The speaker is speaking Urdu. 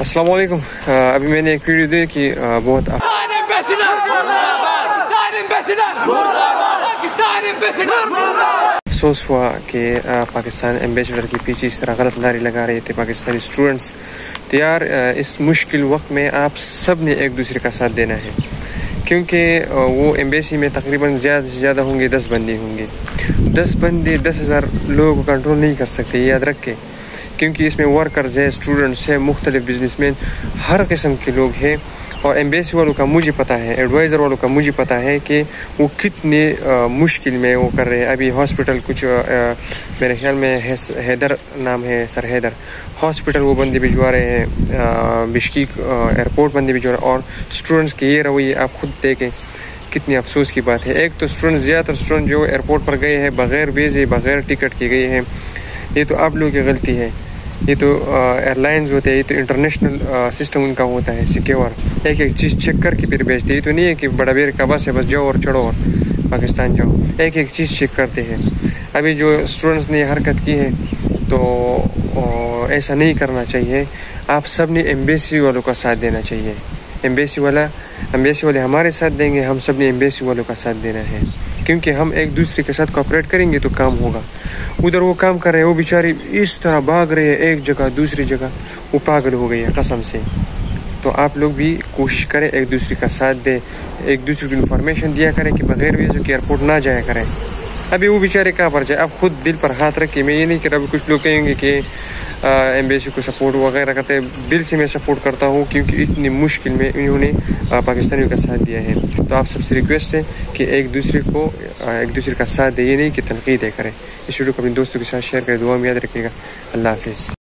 السلام علیکم. ابھی میں نے ایک ویڈیو دیکھی بہت افسوس ہوا کہ پاکستان ایمبیسڈر کے پیچھے اس طرح غلط نعرے لگا رہے تھے پاکستانی اسٹوڈنٹس. تو یار اس مشکل وقت میں آپ سب نے ایک دوسرے کا ساتھ دینا ہے، کیونکہ وہ ایمبیسی میں تقریباً زیادہ سے زیادہ ہوں گے 10 بندے ہوں گے. 10 بندے 10,000 لوگوں کو کنٹرول نہیں کر سکتے، یاد رکھے، کیونکہ اس میں ورکرز ہے، اسٹوڈنٹس ہے، مختلف بزنس مین، ہر قسم کے لوگ ہیں. اور ایمبیسی والوں کا مجھے پتہ ہے، ایڈوائزر والوں کا مجھے پتہ ہے کہ وہ کتنے مشکل میں وہ کر رہے ہیں. ابھی ہاسپٹل کچھ میرے خیال میں حیدر نام ہے، سر حیدر ہاسپٹل، وہ بندے بھجوا رہے ہیں، بشکیک ایئرپورٹ بندے بھجوا رہے ہیں. اور اسٹوڈنٹس کے یہ رویے آپ خود دیکھیں، کتنی افسوس کی بات ہے. ایک تو اسٹوڈنٹ، زیادہ تر اسٹوڈنٹ جو ایئرپورٹ پر گئے ہیں بغیر ویزے بغیر ٹکٹ کے گئے ہیں، یہ تو آپ لوگوں کی غلطی ہے. یہ تو ایئر لائنز ہوتے ہیں، یہ تو انٹرنیشنل سسٹم ان کا ہوتا ہے سیکیور. ایک ایک چیز چیک کر کے پھر بھیجتے ہیں. یہ تو نہیں ہے کہ بڑا بیر کا بس ہے بس جاؤ اور چڑھو اور پاکستان جاؤ. ایک ایک چیز چیک کرتے ہیں. ابھی جو اسٹوڈنٹس نے یہ حرکت کی ہے تو ایسا نہیں کرنا چاہیے. آپ سب نے ایمبیسی والوں کا ساتھ دینا چاہیے. ایمبیسی والے ہمارے ساتھ دیں گے، ہم سب نے ایمبیسی والوں کا ساتھ دینا ہے، کیونکہ ہم ایک دوسرے کے ساتھ کوآپریٹ کریں گے تو کام ہوگا. ادھر وہ کام کر رہے ہیں، وہ بیچارے اس طرح بھاگ رہے ہیں ایک جگہ دوسری جگہ، وہ پاگل ہو گئی ہے قسم سے. تو آپ لوگ بھی کوشش کریں ایک دوسرے کا ساتھ دیں، ایک دوسرے کو انفارمیشن دیا کریں کہ بغیر ویزے کے ایئرپورٹ نہ جایا کریں. ابھی وہ بیچارے کہاں پر جائے، آپ خود دل پر ہاتھ رکھیں. میں یہ نہیں کہہ رہا، ابھی کچھ لوگ کہیں گے کہ ایمبیسی کو سپورٹ وغیرہ کرتے ہیں. دل سے میں سپورٹ کرتا ہوں، کیونکہ اتنی مشکل میں انہوں نے پاکستانیوں کا ساتھ دیا ہے. تو آپ سب سے ریکویسٹ ہے کہ ایک دوسرے کا ساتھ دیں، یہ نہیں کہ تنقید کریں. اس ویڈیو کو اپنے دوستوں کے ساتھ شیئر کریں. دعا میں یاد رکھیے گا. اللہ حافظ.